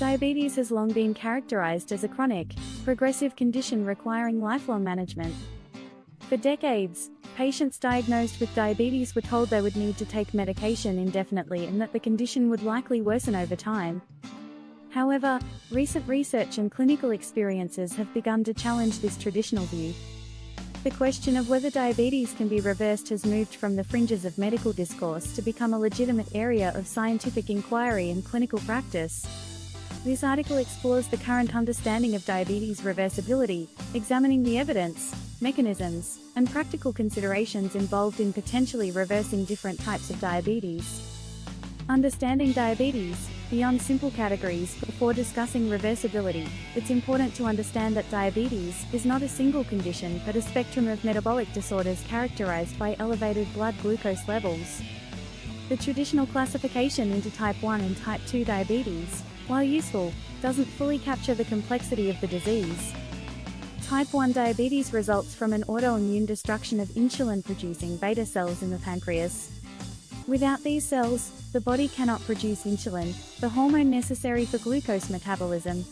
Diabetes has long been characterized as a chronic, progressive condition requiring lifelong management. For decades, patients diagnosed with diabetes were told they would need to take medication indefinitely and that the condition would likely worsen over time. However, recent research and clinical experiences have begun to challenge this traditional view. The question of whether diabetes can be reversed has moved from the fringes of medical discourse to become a legitimate area of scientific inquiry and clinical practice. This article explores the current understanding of diabetes reversibility, examining the evidence, mechanisms, and practical considerations involved in potentially reversing different types of diabetes. Understanding diabetes, beyond simple categories. Before discussing reversibility, it's important to understand that diabetes is not a single condition but a spectrum of metabolic disorders characterized by elevated blood glucose levels. The traditional classification into type 1 and type 2 diabetes, while useful, doesn't fully capture the complexity of the disease. Type 1 diabetes results from an autoimmune destruction of insulin-producing beta cells in the pancreas. Without these cells, the body cannot produce insulin, the hormone necessary for glucose metabolism.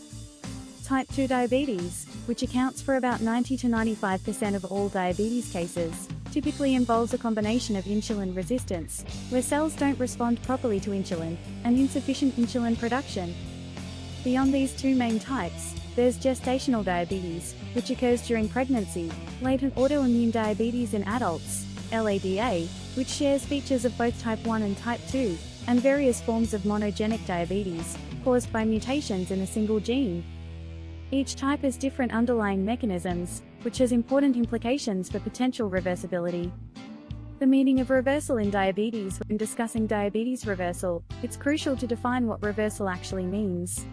Type 2 diabetes, which accounts for about 90 to 95% of all diabetes cases, typically involves a combination of insulin resistance, where cells don't respond properly to insulin, and insufficient insulin production. Beyond these two main types, there's gestational diabetes, which occurs during pregnancy, latent autoimmune diabetes in adults, LADA, which shares features of both type 1 and type 2, and various forms of monogenic diabetes, caused by mutations in a single gene. Each type has different underlying mechanisms, which has important implications for potential reversibility. The meaning of reversal in diabetes. When discussing diabetes reversal, it's crucial to define what reversal actually means.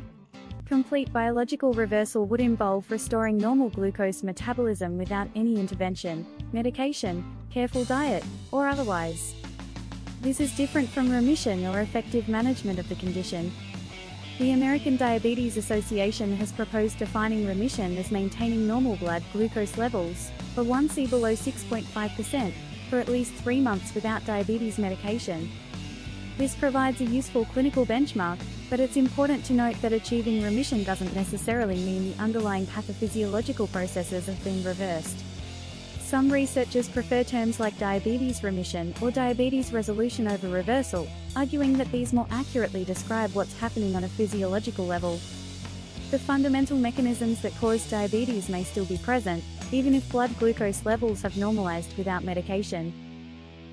Complete biological reversal would involve restoring normal glucose metabolism without any intervention, medication, careful diet, or otherwise. This is different from remission or effective management of the condition. The American Diabetes Association has proposed defining remission as maintaining normal blood glucose levels, A1C below 6.5%, for at least 3 months without diabetes medication. This provides a useful clinical benchmark, but it's important to note that achieving remission doesn't necessarily mean the underlying pathophysiological processes have been reversed. Some researchers prefer terms like diabetes remission or diabetes resolution over reversal, arguing that these more accurately describe what's happening on a physiological level. The fundamental mechanisms that cause diabetes may still be present, even if blood glucose levels have normalized without medication.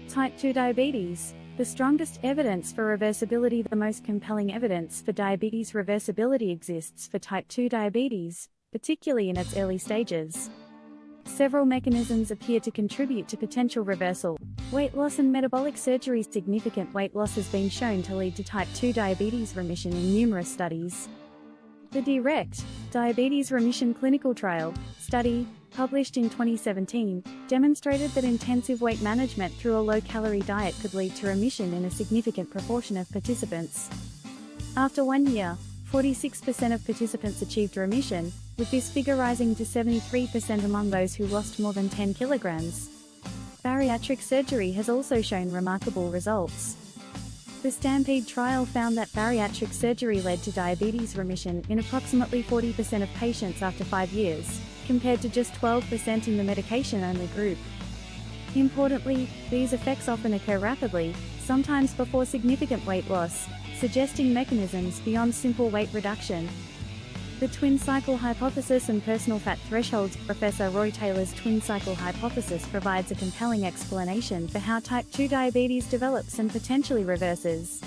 Type 2 diabetes. The strongest evidence for reversibility. The most compelling evidence for diabetes reversibility exists for type 2 diabetes, particularly in its early stages. Several mechanisms appear to contribute to potential reversal. Weight loss and metabolic surgery. Significant weight loss has been shown to lead to type 2 diabetes remission in numerous studies. The DIRECT, Diabetes Remission Clinical Trial, study, published in 2017, demonstrated that intensive weight management through a low-calorie diet could lead to remission in a significant proportion of participants. After 1 year, 46% of participants achieved remission, with this figure rising to 73% among those who lost more than 10 kilograms. Bariatric surgery has also shown remarkable results. The STAMPEDE trial found that bariatric surgery led to diabetes remission in approximately 40% of patients after 5 years, compared to just 12% in the medication-only group. Importantly, these effects often occur rapidly, sometimes before significant weight loss, suggesting mechanisms beyond simple weight reduction. The twin cycle hypothesis and personal fat thresholds. Professor Roy Taylor's twin cycle hypothesis provides a compelling explanation for how type 2 diabetes develops and potentially reverses.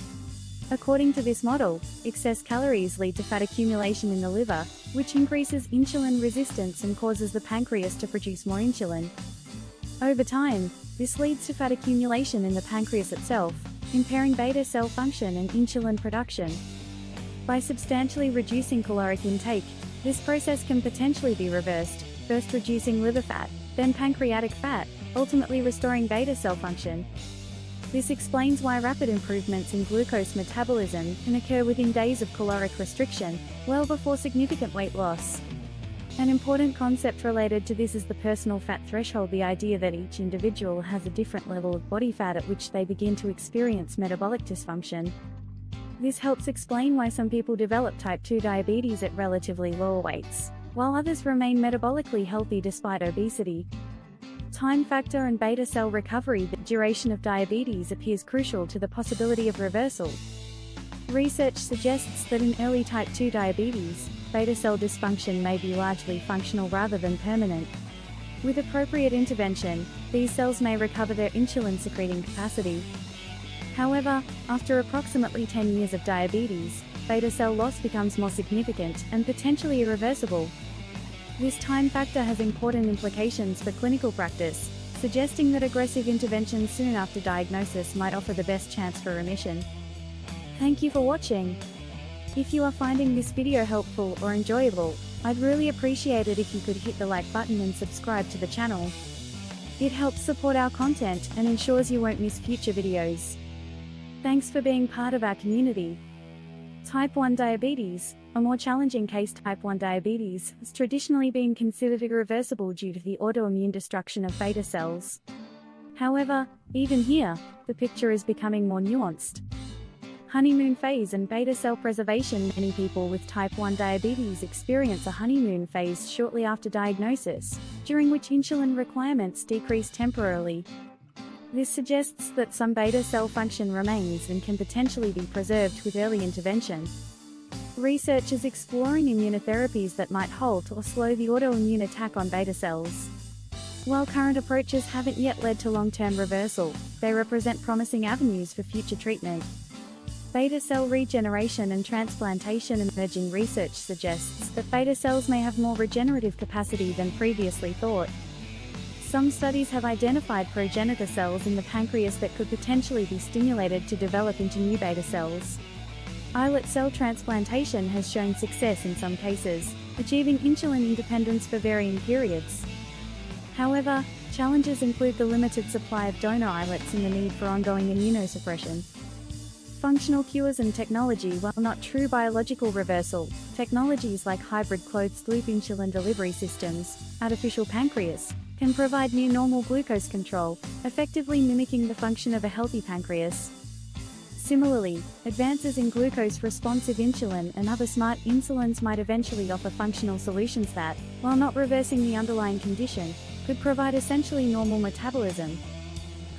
According to this model, excess calories lead to fat accumulation in the liver, which increases insulin resistance and causes the pancreas to produce more insulin. Over time, this leads to fat accumulation in the pancreas itself, impairing beta cell function and insulin production. By substantially reducing caloric intake, this process can potentially be reversed, first reducing liver fat, then pancreatic fat, ultimately restoring beta cell function. This explains why rapid improvements in glucose metabolism can occur within days of caloric restriction, well before significant weight loss. An important concept related to this is the personal fat threshold, the idea that each individual has a different level of body fat at which they begin to experience metabolic dysfunction. This helps explain why some people develop type 2 diabetes at relatively lower weights, while others remain metabolically healthy despite obesity. Time factor and beta cell recovery. The duration of diabetes appears crucial to the possibility of reversal. Research suggests that in early type 2 diabetes, beta cell dysfunction may be largely functional rather than permanent. With appropriate intervention, these cells may recover their insulin-secreting capacity. However, after approximately 10 years of diabetes, beta cell loss becomes more significant and potentially irreversible. This time factor has important implications for clinical practice, suggesting that aggressive interventions soon after diagnosis might offer the best chance for remission. Thank you for watching. If you are finding this video helpful or enjoyable, I'd really appreciate it if you could hit the like button and subscribe to the channel. It helps support our content and ensures you won't miss future videos. Thanks for being part of our community. Type 1 diabetes, a more challenging case. Type 1 diabetes has traditionally been considered irreversible due to the autoimmune destruction of beta cells. However, even here, the picture is becoming more nuanced. Honeymoon phase and beta cell preservation. Many people with type 1 diabetes experience a honeymoon phase shortly after diagnosis, during which insulin requirements decrease temporarily. This suggests that some beta cell function remains and can potentially be preserved with early intervention. Research is exploring immunotherapies that might halt or slow the autoimmune attack on beta cells. While current approaches haven't yet led to long-term reversal, they represent promising avenues for future treatment. Beta cell regeneration and transplantation. Emerging research suggests that beta cells may have more regenerative capacity than previously thought. Some studies have identified progenitor cells in the pancreas that could potentially be stimulated to develop into new beta cells. Islet cell transplantation has shown success in some cases, achieving insulin independence for varying periods. However, challenges include the limited supply of donor islets and the need for ongoing immunosuppression. Functional cures and technology. While not true biological reversal, technologies like hybrid closed-loop insulin delivery systems, artificial pancreas, can provide near normal glucose control, effectively mimicking the function of a healthy pancreas. Similarly, advances in glucose-responsive insulin and other smart insulins might eventually offer functional solutions that, while not reversing the underlying condition, could provide essentially normal metabolism.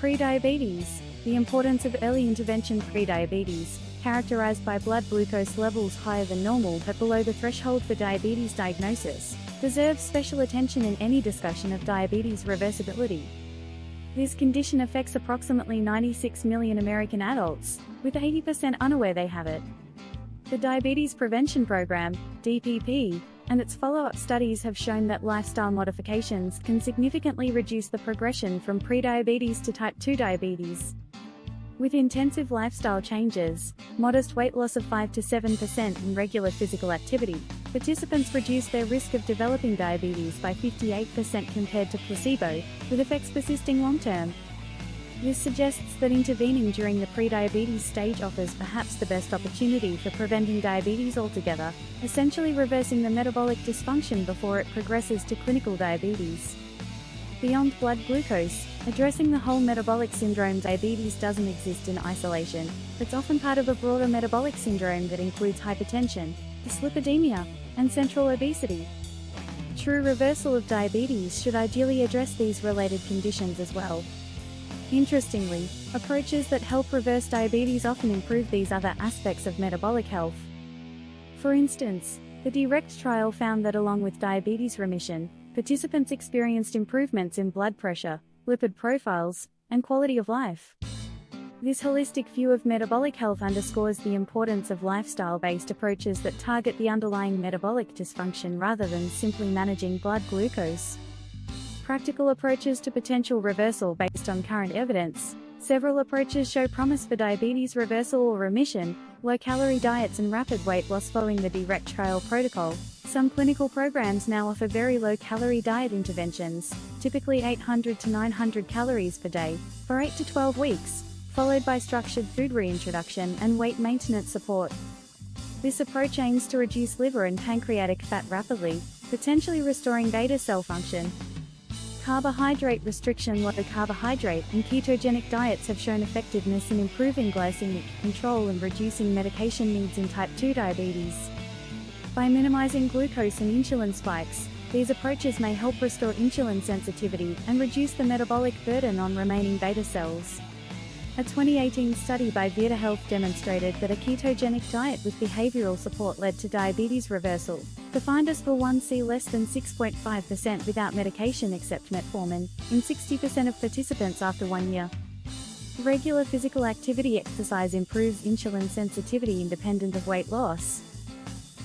Prediabetes. The importance of early intervention. Prediabetes, characterized by blood glucose levels higher than normal but below the threshold for diabetes diagnosis, deserves special attention in any discussion of diabetes reversibility. This condition affects approximately 96 million American adults, with 80% unaware they have it. The Diabetes Prevention Program, DPP, and its follow-up studies have shown that lifestyle modifications can significantly reduce the progression from prediabetes to type 2 diabetes. With intensive lifestyle changes, modest weight loss of 5 to 7% and regular physical activity, participants reduce their risk of developing diabetes by 58% compared to placebo, with effects persisting long-term. This suggests that intervening during the prediabetes stage offers perhaps the best opportunity for preventing diabetes altogether, essentially reversing the metabolic dysfunction before it progresses to clinical diabetes. Beyond blood glucose, addressing the whole metabolic syndrome. Diabetes doesn't exist in isolation. It's often part of a broader metabolic syndrome that includes hypertension, dyslipidemia, and central obesity. True reversal of diabetes should ideally address these related conditions as well. Interestingly, approaches that help reverse diabetes often improve these other aspects of metabolic health. For instance, the DIRECT trial found that along with diabetes remission, participants experienced improvements in blood pressure, lipid profiles, and quality of life. This holistic view of metabolic health underscores the importance of lifestyle-based approaches that target the underlying metabolic dysfunction rather than simply managing blood glucose. Practical approaches to potential reversal. Based on current evidence, several approaches show promise for diabetes reversal or remission: low-calorie diets and rapid weight loss. Following the DIRECT trial protocol, some clinical programs now offer very low-calorie diet interventions, typically 800 to 900 calories per day, for 8 to 12 weeks, followed by structured food reintroduction and weight maintenance support. This approach aims to reduce liver and pancreatic fat rapidly, potentially restoring beta cell function. Carbohydrate restriction. Low carbohydrate and ketogenic diets have shown effectiveness in improving glycemic control and reducing medication needs in type 2 diabetes. By minimizing glucose and insulin spikes, these approaches may help restore insulin sensitivity and reduce the metabolic burden on remaining beta cells. A 2018 study by VitaHealth demonstrated that a ketogenic diet with behavioral support led to diabetes reversal, defined as A1C less than 6.5% without medication except metformin, in 60% of participants after 1 year. Regular physical activity exercise improves insulin sensitivity independent of weight loss.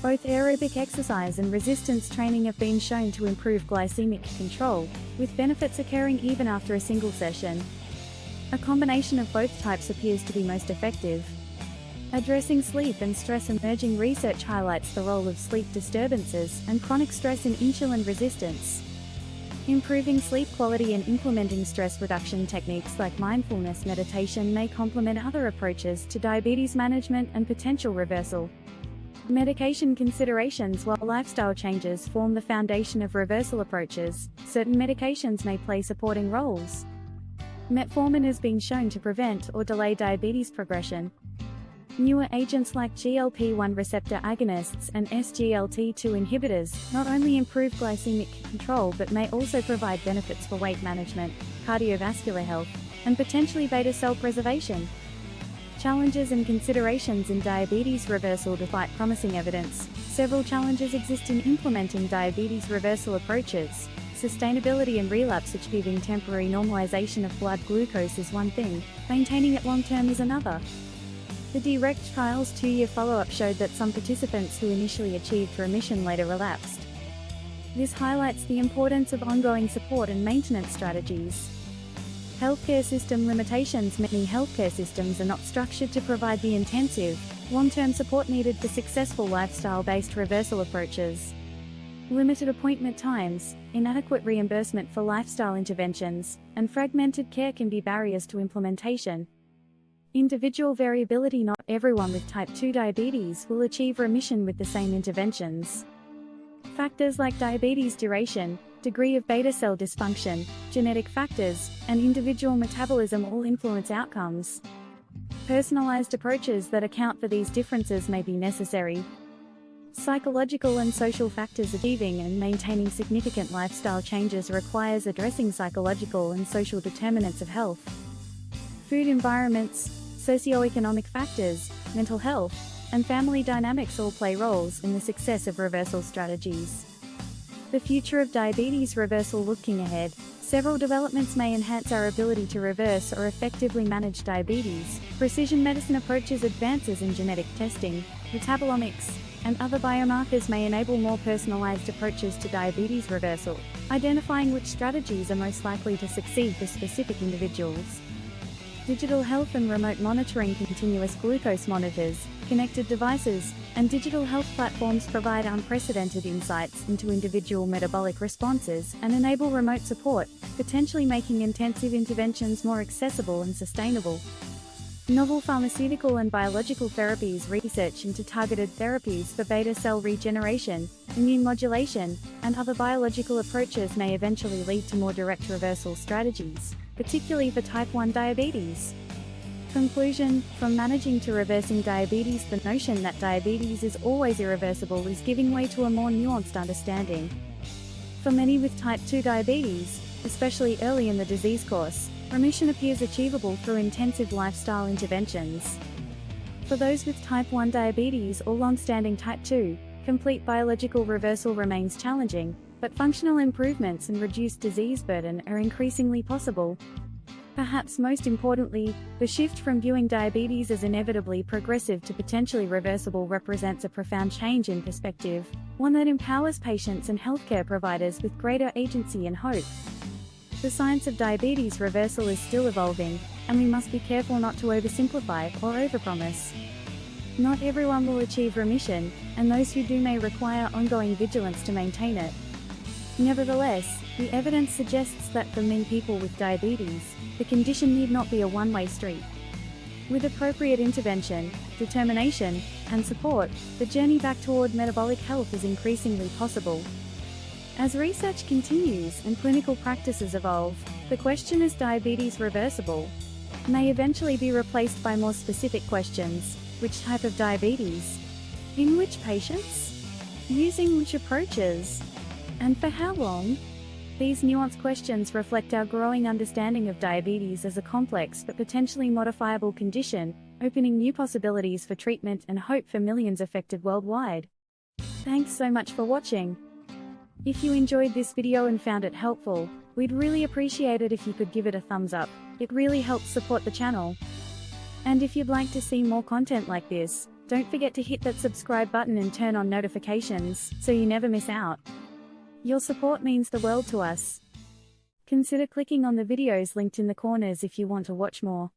Both aerobic exercise and resistance training have been shown to improve glycemic control, with benefits occurring even after a single session. A combination of both types appears to be most effective. Addressing sleep and stress. Emerging research highlights the role of sleep disturbances and chronic stress in insulin resistance. Improving sleep quality and implementing stress reduction techniques like mindfulness meditation may complement other approaches to diabetes management and potential reversal. Medication considerations. While lifestyle changes form the foundation of reversal approaches, certain medications may play supporting roles. Metformin has been shown to prevent or delay diabetes progression. Newer agents like GLP-1 receptor agonists and SGLT2 inhibitors not only improve glycemic control but may also provide benefits for weight management, cardiovascular health, and potentially beta cell preservation. Challenges and considerations in diabetes reversal. Despite promising evidence, several challenges exist in implementing diabetes reversal approaches. Sustainability and relapse. Achieving temporary normalization of blood glucose is one thing, maintaining it long-term is another. The DIRECT trial's 2-year follow-up showed that some participants who initially achieved remission later relapsed. This highlights the importance of ongoing support and maintenance strategies. Healthcare system limitations. Many healthcare systems are not structured to provide the intensive, long-term support needed for successful lifestyle-based reversal approaches. Limited appointment times, inadequate reimbursement for lifestyle interventions, and fragmented care can be barriers to implementation. Individual variability. Not everyone with type 2 diabetes will achieve remission with the same interventions. Factors like diabetes duration, degree of beta cell dysfunction, genetic factors, and individual metabolism all influence outcomes. Personalized approaches that account for these differences may be necessary. Psychological and social factors. Achieving and maintaining significant lifestyle changes requires addressing psychological and social determinants of health. Food environments, socioeconomic factors, mental health, and family dynamics all play roles in the success of reversal strategies. The future of diabetes reversal. Looking ahead, several developments may enhance our ability to reverse or effectively manage diabetes. Precision medicine approaches, advances in genetic testing, metabolomics, and other biomarkers may enable more personalized approaches to diabetes reversal, identifying which strategies are most likely to succeed for specific individuals. Digital health and remote monitoring. Continuous glucose monitors, connected devices, and digital health platforms provide unprecedented insights into individual metabolic responses and enable remote support, potentially making intensive interventions more accessible and sustainable. Novel pharmaceutical and biological therapies. Research into targeted therapies for beta cell regeneration, immune modulation, and other biological approaches may eventually lead to more direct reversal strategies, particularly for type 1 diabetes. Conclusion: from managing to reversing diabetes, the notion that diabetes is always irreversible is giving way to a more nuanced understanding. For many with type 2 diabetes, especially early in the disease course, remission appears achievable through intensive lifestyle interventions. For those with type 1 diabetes or long-standing type 2, complete biological reversal remains challenging, but functional improvements and reduced disease burden are increasingly possible. Perhaps most importantly, the shift from viewing diabetes as inevitably progressive to potentially reversible represents a profound change in perspective, one that empowers patients and healthcare providers with greater agency and hope. The science of diabetes reversal is still evolving, and we must be careful not to oversimplify or overpromise. Not everyone will achieve remission, and those who do may require ongoing vigilance to maintain it. Nevertheless, the evidence suggests that for many people with diabetes, the condition need not be a one-way street. With appropriate intervention, determination, and support, the journey back toward metabolic health is increasingly possible. As research continues and clinical practices evolve, the question "is diabetes reversible?" may eventually be replaced by more specific questions: which type of diabetes? In which patients? Using which approaches? And for how long? These nuanced questions reflect our growing understanding of diabetes as a complex but potentially modifiable condition, opening new possibilities for treatment and hope for millions affected worldwide. Thanks so much for watching. If you enjoyed this video and found it helpful, we'd really appreciate it if you could give it a thumbs up. It really helps support the channel. And if you'd like to see more content like this, don't forget to hit that subscribe button and turn on notifications so you never miss out. Your support means the world to us. Consider clicking on the videos linked in the corners if you want to watch more.